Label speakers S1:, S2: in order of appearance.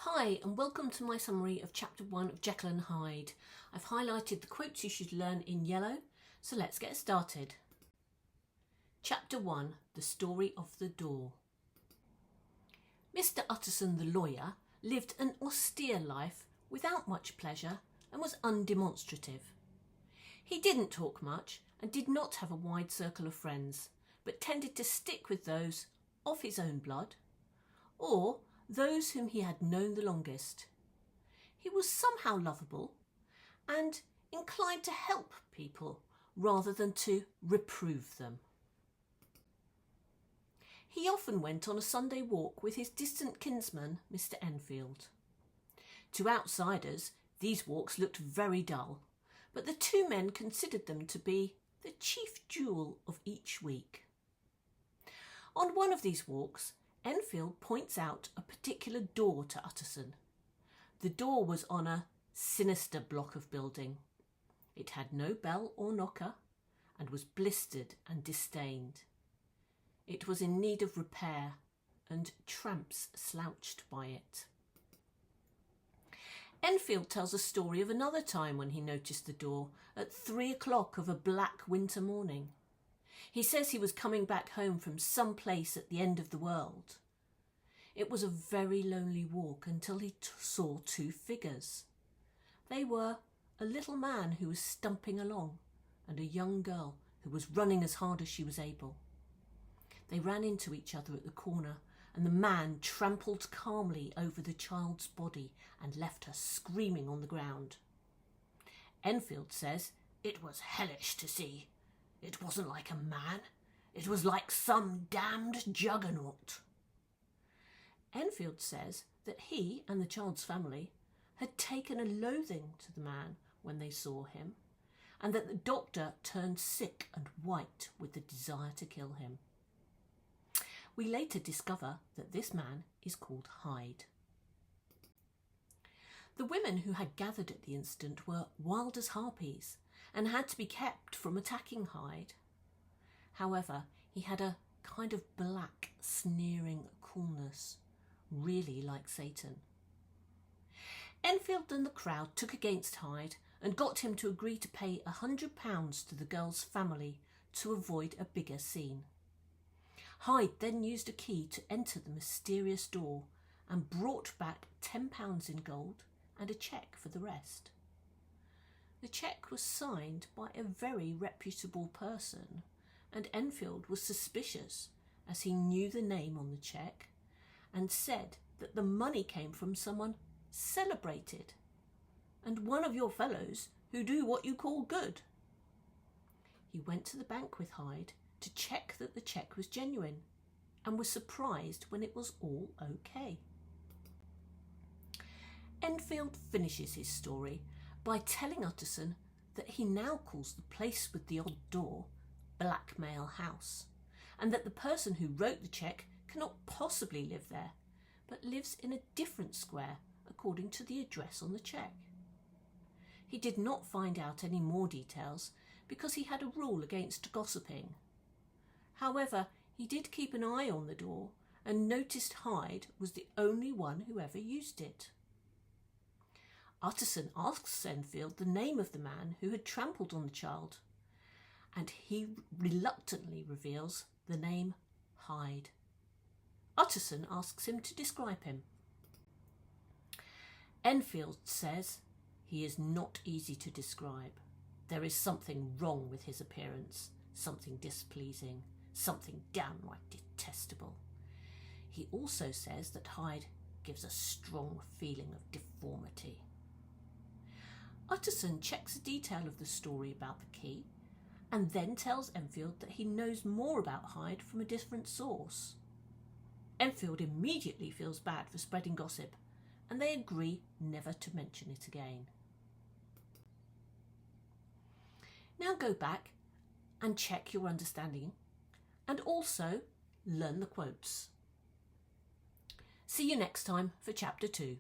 S1: Hi and welcome to my summary of chapter 1 of Jekyll and Hyde. I've highlighted the quotes you should learn in yellow, so let's get started. Chapter 1, The Story of the Door. Mr. Utterson the lawyer lived an austere life without much pleasure and was undemonstrative. He didn't talk much and did not have a wide circle of friends, but tended to stick with those of his own blood or those whom he had known the longest. He was somehow lovable and inclined to help people rather than to reprove them. He often went on a Sunday walk with his distant kinsman, Mr. Enfield. To outsiders, these walks looked very dull, but the two men considered them to be the chief jewel of each week. On one of these walks, Enfield points out a particular door to Utterson. The door was on a sinister block of building. It had no bell or knocker and was blistered and distained. It was in need of repair and tramps slouched by it. Enfield tells a story of another time when he noticed the door at 3 o'clock of a black winter morning. He says he was coming back home from some place at the end of the world. It was a very lonely walk until he saw two figures. They were a little man who was stumping along and a young girl who was running as hard as she was able. They ran into each other at the corner, and the man trampled calmly over the child's body and left her screaming on the ground. Enfield says it was hellish to see. It wasn't like a man. It was like some damned juggernaut. Enfield says that he and the child's family had taken a loathing to the man when they saw him, and that the doctor turned sick and white with the desire to kill him. We later discover that this man is called Hyde. The women who had gathered at the incident were wild as harpies and had to be kept from attacking Hyde. However, he had a kind of black, sneering coolness, really like Satan. Enfield and the crowd took against Hyde and got him to agree to pay £100 to the girl's family to avoid a bigger scene. Hyde then used a key to enter the mysterious door and brought back £10 in gold and a cheque for the rest. The cheque was signed by a very reputable person, and Enfield was suspicious as he knew the name on the cheque and said that the money came from someone celebrated and one of your fellows who do what you call good. He went to the bank with Hyde to check that the cheque was genuine and was surprised when it was all okay. Enfield finishes his story by telling Utterson that he now calls the place with the odd door Blackmail House, and that the person who wrote the cheque cannot possibly live there, but lives in a different square according to the address on the cheque. He did not find out any more details because he had a rule against gossiping. However, he did keep an eye on the door and noticed Hyde was the only one who ever used it. Utterson asks Enfield the name of the man who had trampled on the child, and he reluctantly reveals the name Hyde. Utterson asks him to describe him. Enfield says he is not easy to describe. There is something wrong with his appearance, something displeasing, something downright detestable. He also says that Hyde gives a strong feeling of deformity. Utterson checks a detail of the story about the key and then tells Enfield that he knows more about Hyde from a different source. Enfield immediately feels bad for spreading gossip, and they agree never to mention it again. Now go back and check your understanding and also learn the quotes. See you next time for Chapter 2.